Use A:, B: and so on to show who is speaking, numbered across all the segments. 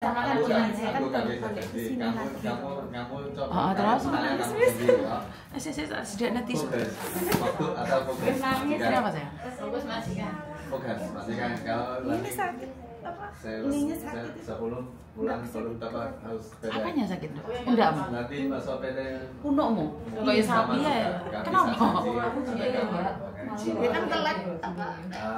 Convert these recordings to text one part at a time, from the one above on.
A: pertama kan gini, saya kan baru balik ke sini lagi.
B: Terus?
A: Saya sudah nanti
B: Kenapa saya?
C: Fokus masih kan?
A: ini sakit apa? Ininya sakit.
D: 10 bulan belum dapat harus
B: Apanya sakit? Undakmu?
D: nanti masuk PT
B: Punukmu? Kayak sapi ya? Kenapa?
A: Dia kan telat apa?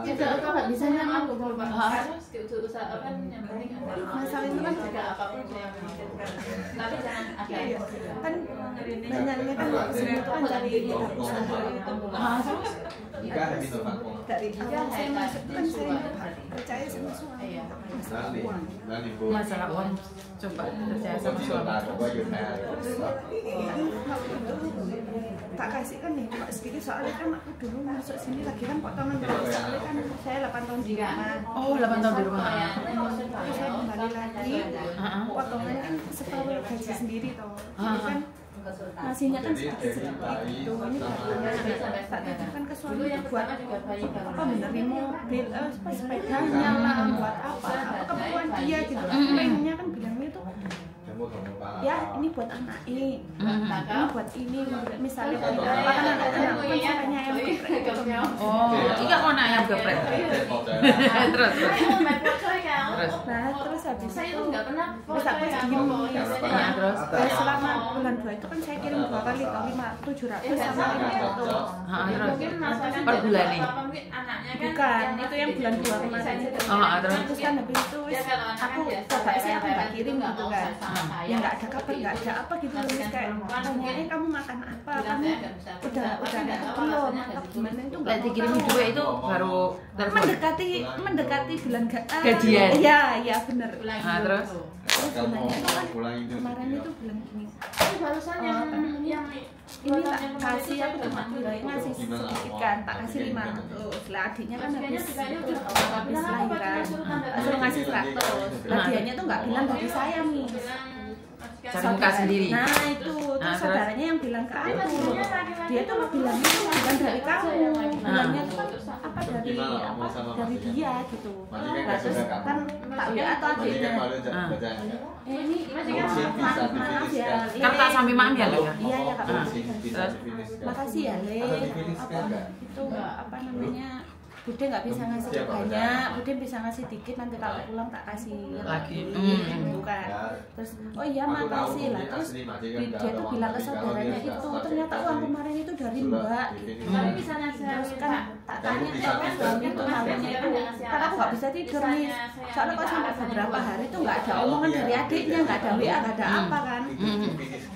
C: Tidak, aku nggak bisa nyaman kok kalau harus usaha kan yang penting
A: Masalah itu kan
C: juga apapun yang tapi jangan ada
A: kan banyaknya kan sini itu kan cari usaha
B: Terus?
D: enggak gitu Pak.
A: dari awal saya masuk kan saya percaya sama suami.
D: Nanti Bu.
B: Masalah uang. Coba percaya sama suami.
A: Tak kasih kan nih cuma sedikit soalnya kan aku dulu masuk sini lagi kan potongan dulu soalnya kan saya 8 tahun di rumah.
B: Oh, 8 tahun di rumah.
A: Terus saya kembali lagi potongan kan separuh gaji sendiri toh. Jadi kan nasinya kan sedikit-sedikit gitu. Ini katanya tak titipkan ke suami itu buat apa benerin mobil, sepedanya lah, buat apa keperluan dia gitu. Pengennya kan bilangnya tuh ya ini buat anak ini buat ini misalnya apa kan anak-anak kan sukanya yang geprek gitu.
B: Oh, iya anak yang geprek. Terus.
A: Nah terus habis
C: saya
A: itu
C: itu nggak pernah
A: terus aku diem
B: Terus?
A: selama bulan 2 itu kan saya kirim 2 kali toh 700 sama 500.
C: mungkin masalahnya
B: Per bulan nih?
C: mungkin anaknya kan
A: Bukan, itu yang bulan 2 kemarin. Terus kan habis itu wis aku coba sih aku nggak kirim gitu kan. Ya nggak ada kabar, nggak ada apa gitu wis kayak tanyain kamu makan apa, kamu udah belum atau gimana itu nggak
B: Lagi kirim duit itu baru
A: mendekati bulan
B: Gajian.
A: Iya bener.
B: Terus?
A: Terus gunanya itu kan kemarin itu bilang gini,
C: barusan yang
A: ini tak kasih aku cuma ngasih sedikit kan, tak kasih 500 lah adiknya kan habis lahiran suruh ngasih 100 lah dianya tuh nggak bilang dari saya nih
B: Cari muka sendiri.
A: Nah itu terus saudaranya yang bilang ke aku dia tuh bilangnya tuh bukan dari kamu bilangnya tuh apa dari dia gitu. Nah, terus kan tak WA atau adiknya ini maaf ya
B: Kan tak sampai maaf ya, Lek?
A: iya ya kak
B: Terus?
A: makasih ya Le itu apa namanya Bude nggak bisa ngasih banyak, Bude bisa ngasih dikit nanti kalau pulang tak kasih
B: Lagi.
A: bukan. Terus oh iya makasih lah. Terus dia tuh bilang ke saudaranya itu ternyata uang kemarin itu dari Mbak.
C: tapi misalnya saya
A: Terus kan tak tanya suami itu namanya itu karena aku nggak bisa tidur nih. Soalnya kok sampai beberapa hari itu nggak ada omongan dari adiknya, nggak ada WA, nggak ada apa kan.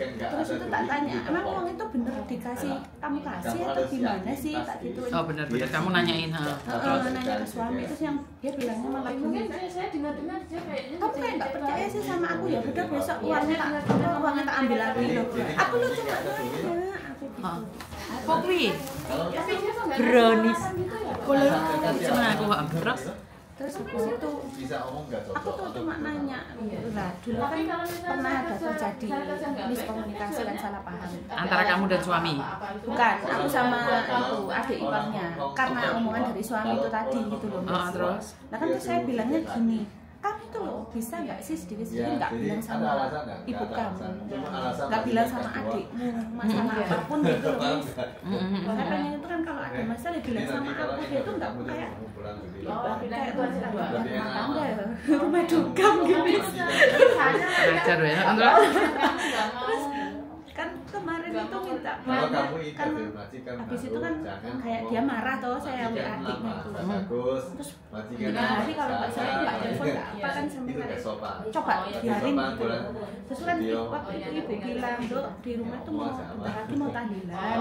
A: Terus itu tak tanya, emang uang itu bener dikasih kamu kasih atau gimana sih tak gituin.
B: Oh benar kamu nanyain
A: Nanya ke suami terus yang dia bilangnya malah
C: mungkin
A: gini,
C: saya dengar-dengar dia kayaknya
A: kamu kayak nggak percaya sih sama aku ya udah besok uangnya tak ambil lagi loh. Aku lu cuma nanya aku gitu.
B: Kopi
C: tapi dia tuh nggak
B: brownies
C: gitu ya
B: boleh cuma aku terus
A: Terus habis itu aku tuh cuma nanya lah dulu kan pernah ada terjadi miskomunikasi dan salah paham
B: antara kamu dan suami.
A: bukan aku sama itu adik iparnya karena omongan dari suami itu tadi gitu loh
B: Terus?
A: nah kan terus saya bilangnya gini kamu tuh loh bisa nggak sih sedikit-sedikit nggak bilang sama ibu kamu nggak bilang sama adikmu masalah apapun gitu loh Miss. Saya pengen itu kan kalau ada masalah bilang sama aku dia tuh nggak kayak rumah tangga ya rumah dugem gitu
B: Ngajar ya.
A: terus kan kemarin itu minta kan habis itu kan kayak dia marah toh saya WA adiknya itu terus 3 hari kalau nggak saya nggak telepon nggak apa kan sampai kayak coba biarin gitu terus kan waktu itu ibu bilang Dok di rumah tuh mau bentar lagi mau tahlilan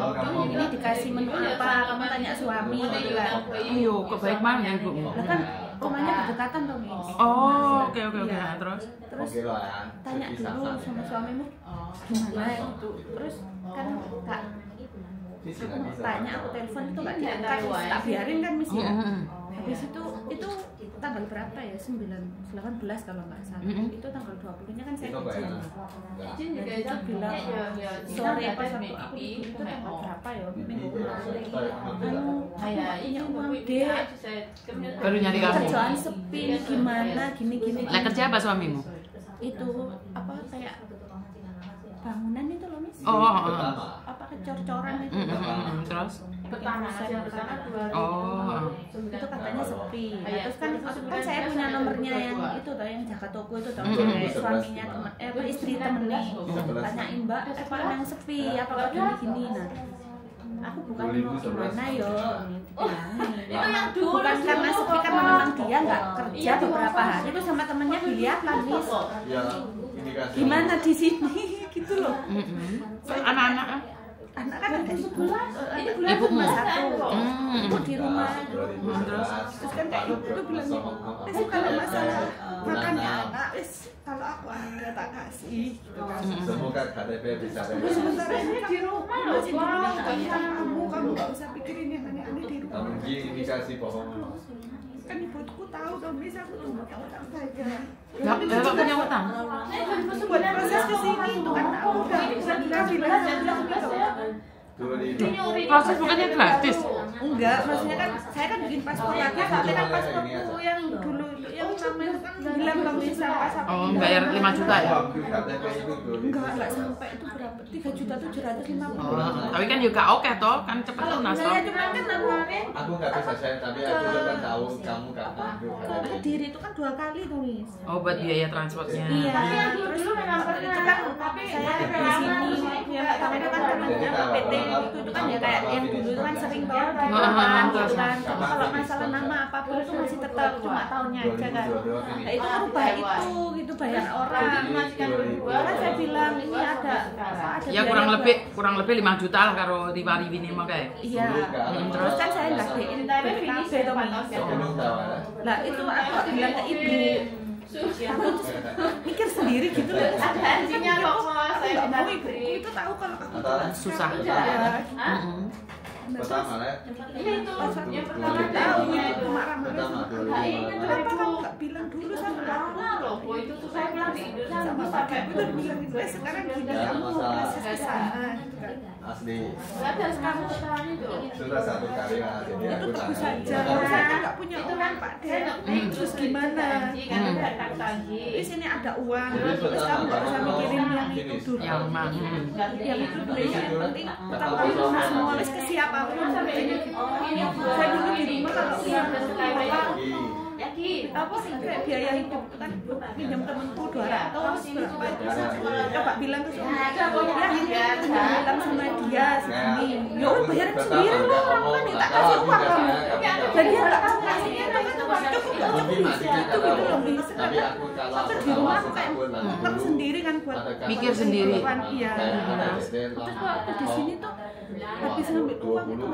A: ini dikasih menu apa kamu tanya suami gitu kan
B: Ayo kok baik banget ibumu.
A: lah kan rumahnya berdekatan toh Miss.
B: Oh oke terus
A: Tanya dulu sama suamimu gimana gitu terus kan tak aku tanya aku telepon itu nggak diangkat tak biarin kan Miss ya habis itu tanggal berapa ya 18 kalau nggak salah itu tanggal 20 nya kan saya izin dan itu bilang sore pas waktu aku itu tanggal berapa ya minggu punya uang dek
B: baru nyari kamu.
A: kerjaan sepi gimana gini
B: Lah kerja apa suamimu?
A: itu apa kayak bangunan itu loh Miss. Apa kecor-coran itu.
B: Terus
C: Pertama
A: itu katanya sepi. Terus kan saya punya nomornya yang itu toh yang jaga toko itu toh, kayak suaminya teman istri temen nih. Tanyain Mbak, apa yang sepi apa gini-gini. Nah, aku bukan mau gimana yo,
C: itu yang dulu
A: bukan karena sepi, karena memang dia nggak kerja beberapa hari itu sama temennya dilihat Miss. Gimana di sini gitu loh.
B: anak-anak
A: Anak kan ada 11, ibu cuma 1, ibu di rumah. Terus kan kayak ibu bilang, kalau masalah makannya anak, kalau aku ada tak kasih.
D: Semoga KTP bisa.
A: Sementara ini di rumah loh, kamu nggak usah pikirin yang aneh-aneh di rumah.
D: Mungkin indikasi bohong.
A: Kan ibuku tahu dong, bisa aku tuh punya utang saja.
B: Bapak punya utang?
A: Buat proses kesini itu kan aku udah bilang gitu.
B: Proses bukannya gratis?
A: Enggak, maksudnya kan saya kan bikin paspor lagi, tapi kan pasporku yang dulu yang sama itu kan bilang bang bisa paspor.
B: Oh, bayar 5 juta ya?
A: Enggak sampai itu berapa? 3.750.000.
B: Oh, tapi kan juga oke toh, kan cepet lunas toh.
A: Saya cuma kan
D: aku nggak bisa share, tapi aku kan tahu kamu kapan
A: ke Kediri itu kan 2 kali tuh Miss.
B: Oh, buat biaya transportnya.
A: Iya, terus itu kan saya di sini yang pertama itu kan namanya PT itu kan ya kayak yang dulu itu kan sering bawa di depan gitu kan. Kalau masalah nama apapun itu masih tetap, cuma tahunnya aja kan. Nah itu merubah itu gitu, bayar orang. Kan saya bilang ini ada
B: Ya kurang lebih 5 juta lah kalau diwari-wini mah kayak.
A: Iya. Terus kan saya nggak bikin BPKB tuh Mas. Nah itu aku bilang ke ibu. Aku mikir sendiri gitu loh.
C: ada anjingnya kok saya
A: nggak mau ibu itu tahu kalau aku
B: Susah.
D: Pertama ya.
C: ini itu yang pertama
A: tahunya itu marah-marah.
C: Kenapa
A: kamu nggak bilang dulu sama aku?
C: loh itu tuh saya pulang di Indonesia
A: Sama Pak Ibu tuh bilang gitu. Sekarang gini kamu mau proses ke sana.
D: Asli.
C: ada kamu sekarang itu
D: Sudah 1 kali lah, jadi
A: Itu
D: aku
A: bagus
D: tanya.
A: saja. Kalau saya kan nggak punya uang Pak Dek. Terus gimana? Di sini ada uang. Terus kamu nggak usah mikirin yang itu dulu.
B: Yang rumah.
A: Yang itu dulu yang penting kalau kamu mau les ke siapapun. Saya dulu di rumah kalau yang apa kayak biaya hidup kan pinjam temanku 200 berapa itu coba bilang ke suami ya bilang sama dia segini ya bayarin sendiri loh kamu kan tak kasih uang kamu dan dia nggak kasihnya kan cukup itu gitu loh bisa sampai di rumah aku kayak uang sendiri kan buat
B: Mikir sendiri.
A: Iya terus waktu di sini tuh habis ngambil uang itu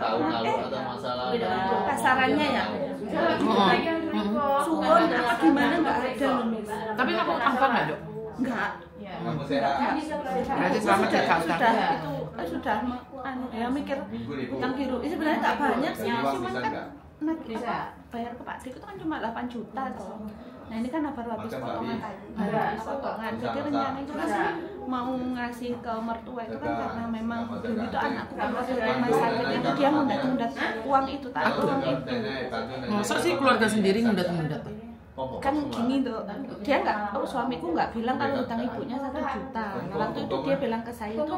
A: kasarannya ya suwon apa gimana nggak ada loh Miss.
B: Tapi kamu apa nggak Dok?
A: Nggak.
D: Kamu sehat.
B: Berarti selama jaga utang.
A: Sudah ya mikir utang biru. Ini sebenarnya tak banyak sih, cuma kan bayar ke Pak Dik itu kan cuma 8 juta toh. Nah ini kan baru habis potongan. Jadi rencana itu kan mau ngasih ke mertua itu kan karena memang dulu itu anakku kan waktu rumah sakit itu dia ngundat-ngundat uang itu tak
B: Masa sih keluarga sendiri ngundat-ngundat?
A: kan gini tuh dia nggak suamiku nggak bilang kalau utang ibunya 1 juta. Waktu itu dia bilang ke saya itu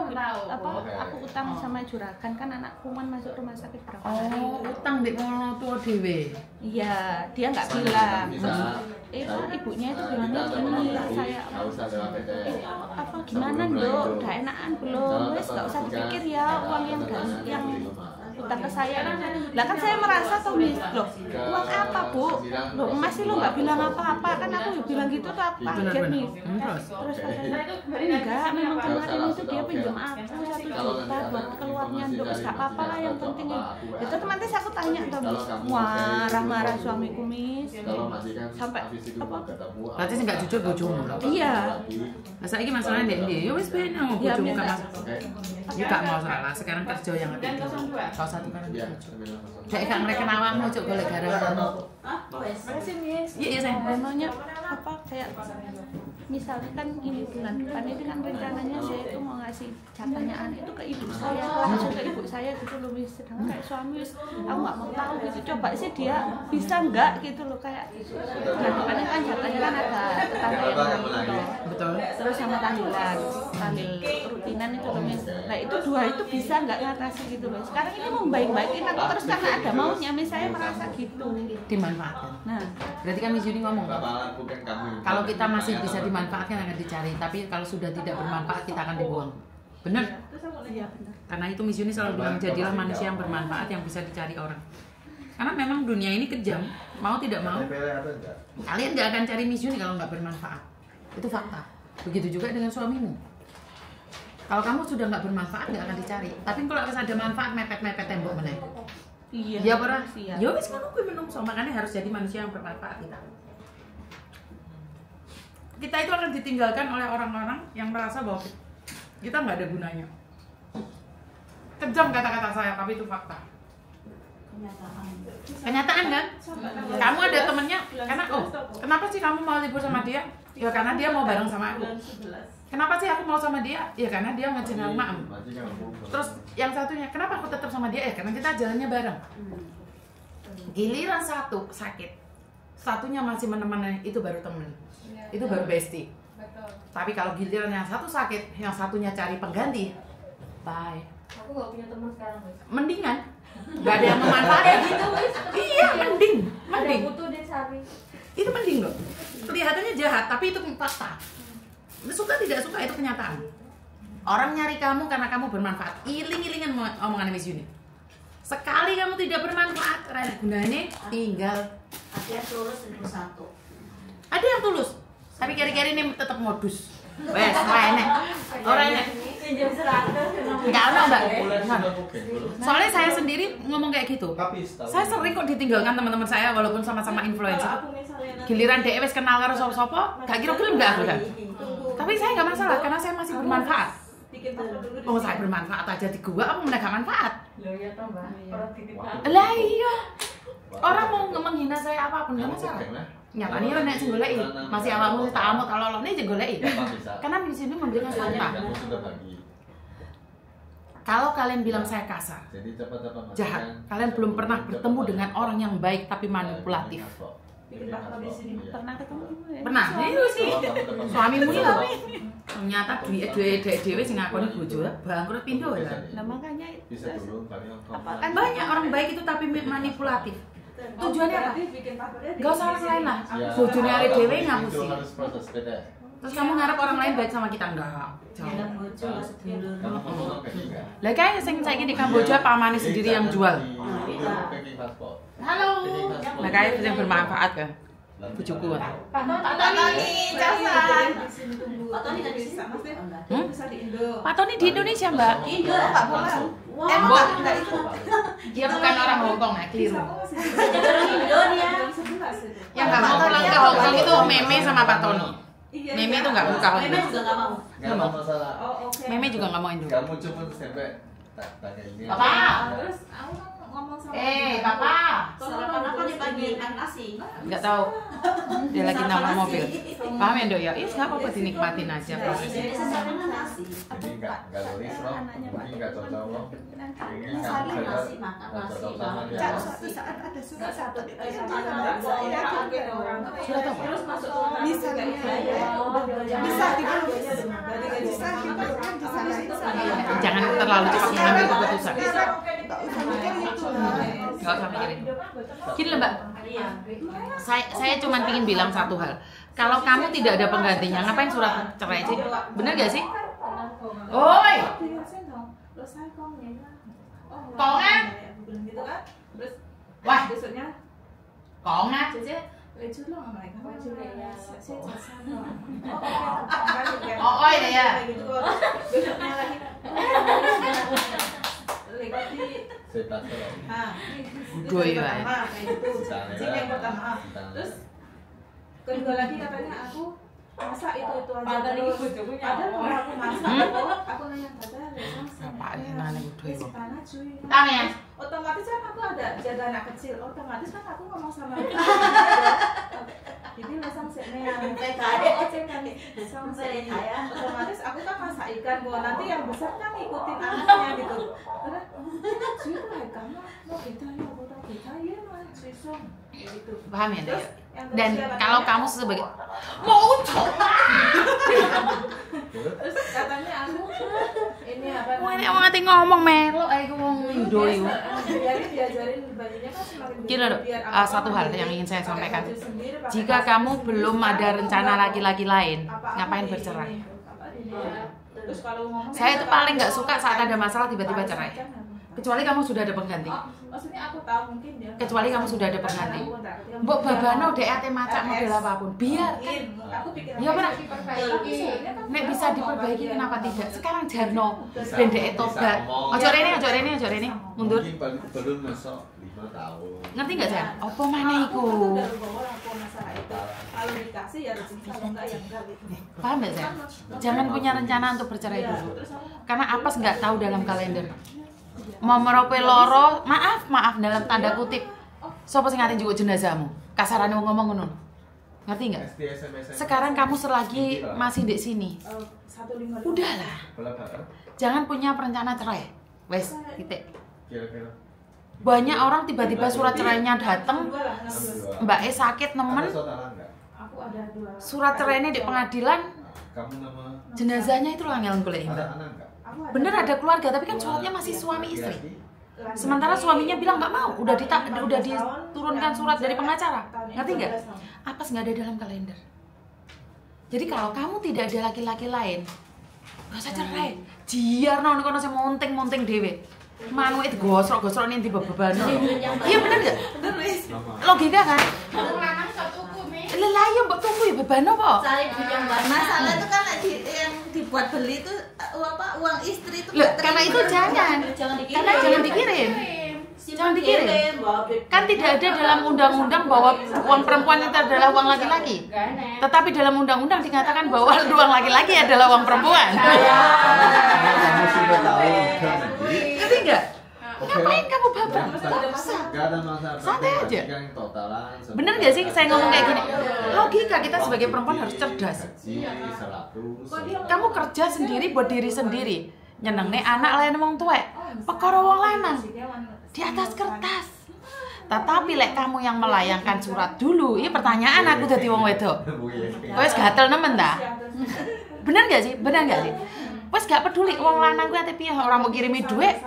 A: apa aku utang sama juragan kan anakku kan masuk rumah sakit berapa hari.
B: Utang di orang tua dewe.
A: Iya dia nggak bilang. Ibunya itu bilangnya gini saya apa gimana Dok udah enakan belum wes nggak usah dipikir ya uang yang utang ke saya lah kan saya merasa tuh Miss loh uang apa Bu loh masih lo nggak bilang apa-apa kan aku bilang gitu tuh aku kaget nih terus enggak memang kemarin itu dia pinjam aku 1 juta buat keluarnya Dok nggak apa-apa lah yang penting itu nanti aku tanya tuh Miss marah-marah suamiku Miss sampai apa
B: Berarti sih nggak jujur bojomu.
A: iya
B: Masa ini masalahnya ndek ya wis ben nang bojomu kan ya gak masalah sekarang kerja yang ngerti salah satu kan dek gak ngreken awakmu cuk golek garang
A: Makasih Miss.
B: Iya sayang.
A: Maunya apa kayak misalnya kan ini bulan depan ini kan rencananya saya itu mau ngasih jatahnya anak itu ke ibu saya, langsung ke ibu saya gitu loh Miss. Sedangkan kayak suami aku nggak mau tahu gitu, coba sih dia bisa nggak gitu loh, kayak bulan depannya kan jatahnya kan ada tetangga yang lain gitu.
B: Betul.
A: Terus sama tahlilan, tahlil rutinan itu loh Miss. Nah itu dua itu bisa nggak ngatasi gitu loh. Sekarang ini mau baik-baikin aku terus karena ada maunya, Miss, saya merasa gitu.
B: Dimanfaatkan.
A: Nah,
B: Berarti kan Miss Yuni ngomong,
D: bukan kamu.
B: kalau kita masih bisa dimanfaatkan akan dicari, tapi kalau sudah tidak bermanfaat kita akan dibuang. Benar?
A: iya benar.
B: Karena itu Miss Yuni selalu bilang jadilah manusia yang bermanfaat yang bisa dicari orang. Karena memang dunia ini kejam, mau tidak mau. Kalian nggak akan cari Miss Yuni kalau nggak bermanfaat. Itu fakta. Begitu juga dengan suamimu. Kalau kamu sudah nggak bermanfaat nggak akan dicari. Tapi kalau ada manfaat mepet-mepet tembok meneh.
A: Iya.
B: Iya pernah.
A: Iya.
B: Ya wis ngono kuwi menungso, makanya harus jadi manusia yang bermanfaat kita. Kita itu akan ditinggalkan oleh orang-orang yang merasa bahwa kita nggak ada gunanya. Kejam kata-kata saya, tapi itu fakta. Kenyataan kan? Kamu ada temennya, karena kenapa sih kamu mau libur sama dia? Ya karena dia mau bareng sama aku. Kenapa sih aku mau sama dia? Ya karena dia ngajin maem. Terus yang satunya, kenapa aku tetap sama dia? Ya karena kita jalannya bareng. Giliran satu sakit, satunya masih menemani, itu baru temen. Itu baru bestie. Tapi kalau giliran yang satu sakit, yang satunya cari pengganti, bye.
C: Aku gak punya teman sekarang, Wis.
B: Mendingan gak ada yang memanfaatkan gitu, Wis. Iya, mending.
C: Ada butuh deh cari.
B: Itu mending loh. Kelihatannya jahat, tapi itu fakta. Suka tidak suka itu kenyataan. Orang nyari kamu karena kamu bermanfaat. Iling-ilingan omongan Miss Yuni. Sekali kamu tidak bermanfaat, gunanya tinggal.
E: Ada yang tulus itu satu.
B: Ada yang tulus, tapi kira-kira ini tetap modus. Wes, enek. Orang enek.
C: Pinjam 100.
B: Enggak ada, Mbak. Soalnya saya sendiri ngomong kayak gitu. Saya sering kok ditinggalkan teman-teman saya walaupun sama-sama influencer. Giliran DE wis kenal karo sapa-sapa, gak kira-kira enggak aku kan. Tapi saya nggak masalah karena saya masih bermanfaat. Oh, saya bermanfaat aja di gua, apa menegak manfaat? Lah iya. Orang mau menghina saya apapun nggak masalah. Nyatanya nek sing goleki, masih awakmu tak amuk kalau lolone sing goleki. Karena di sini memberikan fakta. Kalau kalian bilang saya kasar, jahat, kalian belum pernah bertemu dengan orang yang baik tapi manipulatif.
A: Pernah ketemu ya?
B: Pernah, itu sih. Suamimu itu ternyata duit dhewe sing ngakoni bojo bangkrut pindho ya.
A: Nah makanya
B: Kan banyak orang baik itu tapi manipulatif. Tujuannya apa? Gak usah orang lain lah. Bojone arek dhewe ngapusi. Terus kamu ngarep orang lain baik sama kita enggak?
E: Jangan bojo lah sedulur.
B: Lah kayak sing saiki di Kamboja pamane sendiri yang jual. Halo. Lah kayak yang bermanfaat kan? Bojoku.
C: Pak Tony, jasan.
E: Pak Tony nggak bisa, Mas. Bisa di Indo.
B: Pak Tony di Indonesia, Mbak.
E: Indo Pak pulang.
B: Mbak, dia bukan orang Hongkong, ya, keliru.
E: Jadi orang Indo dia.
B: Yang nggak mau pulang ke Hongkong itu Meme sama Pak Tony. Meme itu nggak buka
E: Meme
B: Hongkong.
E: juga nggak mau.
D: Nggak mau masalah.
B: Meme juga nggak mau Indo.
D: Kamu cuma sampai tanya ini.
B: Bapak.
C: Terus aku ngomong sama
B: Bapak.
E: Sarapan apa nih pagi? Ikan nasi.
B: Nggak tahu. Dia lagi nama mobil. Paham ya, Dok ya? Ini nggak apa-apa dinikmatin aja prosesnya.
E: Jadi sarapan nasi.
D: Ini nggak nulis loh. Ini nggak cocok loh. Ini
E: Sarapan
D: nggak
E: nasi, makan
D: nggak
E: nasi.
D: cocok sama dia.
A: suatu saat ada surat satu itu yang
C: Surat
B: apa?
C: Terus masuk
A: bisa bisa
B: Jangan terlalu cepat mengambil keputusan.
A: nggak usah mikir itu lah.
B: Nggak usah mikirin. Gini loh, Mbak. Saya cuma ingin bilang satu hal. Kalau kamu tidak ada penggantinya, ngapain surat cerai sih? Bener gak sih? Oi! Kongan? Wah! Kongan? Oh, oi deh ya. Gue ya.
C: Terus kedua lagi katanya aku
E: masa itu aja terus. Padahal kalau aku masak, aku nanya saja,
B: Bapak ini nanya udah itu.
E: Tanya. Otomatis kan aku ada jaga anak kecil, otomatis kan aku ngomong sama dia. Jadi langsung sebenarnya otomatis aku kan masak ikan, bahwa nanti yang besar kan ikutin anaknya gitu. Karena cuy itu kamu mau kita ya, mau kita ya mah gitu.
B: Paham ya, Dek? Dan kalau kamu sebagai mau coba,
E: terus katanya aku ini apa?
B: wah ini orang ngomong melo, aku ngomong indo itu.
E: Diajarin bayinya kan semakin
B: Gini loh, satu hal yang ingin saya sampaikan. Jika kamu belum ada rencana laki-laki lain, ngapain bercerai? Saya itu paling nggak suka saat ada masalah tiba-tiba cerai. Kecuali kamu sudah ada pengganti.
E: Maksudnya aku tahu mungkin dia.
B: Kecuali kamu sudah ada pengganti. Mbok babano dek ate macak model apapun, biarkan. Ya benar. Nek bisa diperbaiki kenapa tidak? Sekarang Jarno ben dek tobat. Ojo rene. Mundur.
D: Belum masuk 5 tahun.
B: Ngerti enggak, Jan? Apa maneh iku?
E: Kalau dikasih ya rezeki, kalau enggak ya enggak gitu.
B: Paham enggak, Jan? Jangan punya rencana untuk bercerai dulu. Karena Apas nggak tahu dalam kalender. Mau merope loro, maaf dalam tanda kutip. Sopo sing ate njukuk jenazahmu? Kasarane wong ngomong ngono. Ngerti enggak? Sekarang kamu selagi masih di sini. Udahlah. Jangan punya perencana cerai. Wes, titik. Banyak orang tiba-tiba surat cerainya datang. Mbak E sakit nemen. Surat cerainya di pengadilan. Jenazahnya itu langel golek. Bener ada keluarga, tapi kan suratnya masih suami istri. Sementara suaminya bilang nggak mau, udah diturunkan surat dari pengacara. Ngerti nggak? Apas nggak ada dalam kalender. Jadi kalau kamu tidak ada laki-laki lain, nggak usah cerai. Jiar nong kono sing monting dhewe. Manu itu gosrok nih di beban. Iya bener nggak? Logika kan? Lelah ya mbak tunggu ya beban apa?
F: Masalah itu kan yang dibuat beli itu uang istri itu.
B: Loh, karena itu jangan dikirim. Jangan dikirim. Kan tidak ada dalam undang-undang bahwa uang perempuan itu adalah uang laki-laki. Tetapi dalam undang-undang dikatakan bahwa uang laki-laki adalah uang perempuan. Ngerti nggak? Ngapain kamu baper?
D: Gak ada masalah.
B: Santai aja. Bener gak sih saya ngomong kayak gini? Logika kita sebagai perempuan harus cerdas. Kamu kerja sendiri buat diri sendiri. Nyenengne anak lain wong tuwek. Perkara wong lanang di atas kertas. Tetapi lek kamu yang melayangkan surat dulu, ini pertanyaan aku dadi wong wedok. Wes gatel nemen ta? Bener gak sih? Wes gak peduli wong lanang kuwi ate piye ora mau kirimi dhuwit.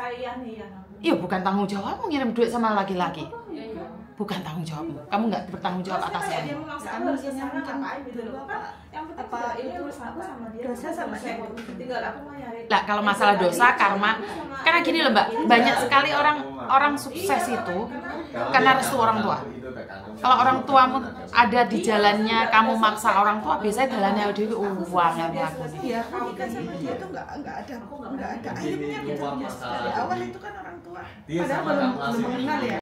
B: Iya bukan tanggung jawabmu ngirim duit sama laki-laki. Bukan tanggung jawabmu. Kamu nggak bertanggung jawab atas saya. Lah kalau masalah dosa karma, karena gini loh Mbak, banyak sekali orang sukses itu karena restu orang tua. Kalau orang tuamu ada di jalannya, kamu maksa orang tua, biasanya jalannya udah uang yang melakukan.
A: Iya, kami kan sama dia tuh nggak ada akhirnya gitu. Dari awal itu kan orang tua. Padahal belum mengenal ya.